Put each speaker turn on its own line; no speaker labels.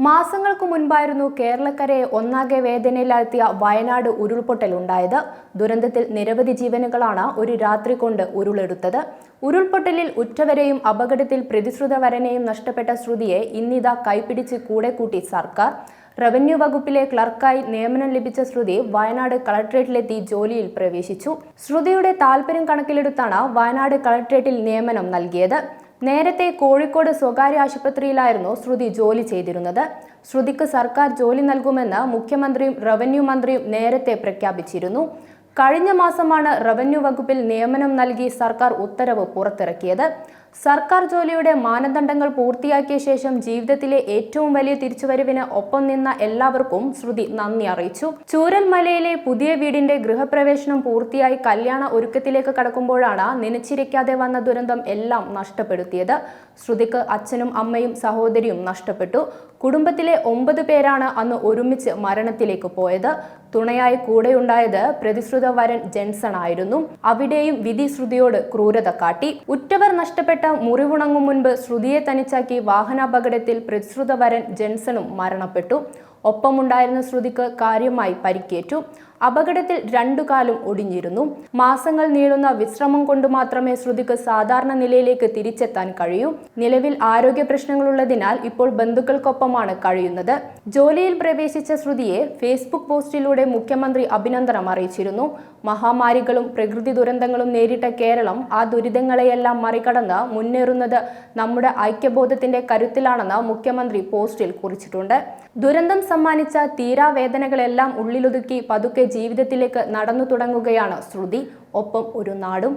മാസങ്ങൾക്ക് മുൻപായിരുന്നു കേരളക്കരയെ ഒന്നാകെ വേദനയിലാഴ്ത്തിയ വയനാട് ഉരുൾപൊട്ടലുണ്ടായത്. ദുരന്തത്തിൽ നിരവധി ജീവനുകളാണ് ഒരു രാത്രി കൊണ്ട് ഉരുളെടുത്തത്. ഉരുൾപൊട്ടലിൽ ഉറ്റവരെയും അപകടത്തിൽ പ്രതിശ്രുതവരനെയും നഷ്ടപ്പെട്ട ശ്രുതിയെ ഇന്നിതാ കൈപിടിച്ച് കൂടെ കൂട്ടി സർക്കാർ. റവന്യൂ വകുപ്പിലെ ക്ലർക്കായി നിയമനം ലഭിച്ച ശ്രുതി വയനാട് കളക്ട്രേറ്റിലെത്തി ജോലിയിൽ പ്രവേശിച്ചു. ശ്രുതിയുടെ താൽപര്യം കണക്കിലെടുത്താണ് വയനാട് കളക്ട്രേറ്റിൽ നിയമനം നൽകിയത്. നേരത്തെ കോഴിക്കോട് സ്വകാര്യ ആശുപത്രിയിലായിരുന്നു ശ്രുതി ജോലി ചെയ്തിരുന്നത്. ശ്രുതിക്ക് സർക്കാർ ജോലി നൽകുമെന്ന് മുഖ്യമന്ത്രിയും റവന്യൂ മന്ത്രിയും നേരത്തെ പ്രഖ്യാപിച്ചിരുന്നു. കഴിഞ്ഞ മാസമാണ് റവന്യൂ വകുപ്പിൽ നിയമനം നൽകി സർക്കാർ ഉത്തരവ് പുറത്തിറക്കിയത്. സർക്കാർ ജോലിയുടെ മാനദണ്ഡങ്ങൾ പൂർത്തിയാക്കിയ ശേഷം ജീവിതത്തിലെ ഏറ്റവും വലിയ തിരിച്ചുവരവിന് ഒപ്പം നിന്ന എല്ലാവർക്കും ശ്രുതി നന്ദി അറിയിച്ചു. ചൂരൽമലയിലെ പുതിയ വീടിന്റെ ഗൃഹപ്രവേശനം പൂർത്തിയായി കല്യാണ ഒരുക്കത്തിലേക്ക് കടക്കുമ്പോഴാണ് നനച്ചിരിക്കാതെ വന്ന ദുരന്തം എല്ലാം നഷ്ടപ്പെടുത്തിയത്. ശ്രുതിക്ക് അച്ഛനും അമ്മയും സഹോദരിയും നഷ്ടപ്പെട്ടു. കുടുംബത്തിലെ 9 പേരാണ് അന്ന് ഒരുമിച്ച് മരണത്തിലേക്ക് പോയത്. തുണയായി കൂടെയുണ്ടായത് പ്രതിശ്രുത വരൻ ജെൻസൺ ആയിരുന്നു. അവിടെയും വിധി ശ്രുതിയോട് ക്രൂരത കാട്ടി. ഉറ്റവർ നഷ്ടപ്പെട്ട മുറിവുണങ്ങും മുൻപ് ശ്രുതിയെ തനിച്ചാക്കി വാഹനാപകടത്തിൽ പ്രതിശ്രുത വരൻ ജെൻസണും മരണപ്പെട്ടു. ഒപ്പമുണ്ടായിരുന്ന ശ്രുതിക്ക് കാര്യമായി പരിക്കേറ്റു. അപകടത്തിൽ 2 കാലും ഒടിഞ്ഞിരുന്നു. മാസങ്ങൾ നീളുന്ന വിശ്രമം കൊണ്ട് മാത്രമേ ശ്രുതിക്ക് സാധാരണ നിലയിലേക്ക് തിരിച്ചെത്താൻ കഴിയൂ. നിലവിൽ ആരോഗ്യ പ്രശ്നങ്ങളുള്ളതിനാൽ ഇപ്പോൾ ബന്ധുക്കൾക്കൊപ്പമാണ് കഴിയുന്നത്. ജോലിയിൽ പ്രവേശിച്ച ശ്രുതിയെ ഫേസ്ബുക്ക് പോസ്റ്റിലൂടെ മുഖ്യമന്ത്രി അഭിനന്ദനം അറിയിച്ചിരുന്നു. മഹാമാരികളും പ്രകൃതി ദുരന്തങ്ങളും നേരിട്ട കേരളം ആ ദുരിതങ്ങളെയെല്ലാം മറികടന്ന് മുന്നേറുന്നത് നമ്മുടെ ഐക്യബോധത്തിന്റെ കരുത്തിലാണെന്ന് മുഖ്യമന്ത്രി പോസ്റ്റിൽ കുറിച്ചിട്ടുണ്ട്. ദുരന്തം സമ്മാനിച്ച തീരാവേദനകളെല്ലാം ഉള്ളിലൊതുക്കി പതുക്കെ ജീവിതത്തിലേക്ക് നടന്നു തുടങ്ങുകയാണ് ശ്രുതി. ഒപ്പം ഒരു നാടും.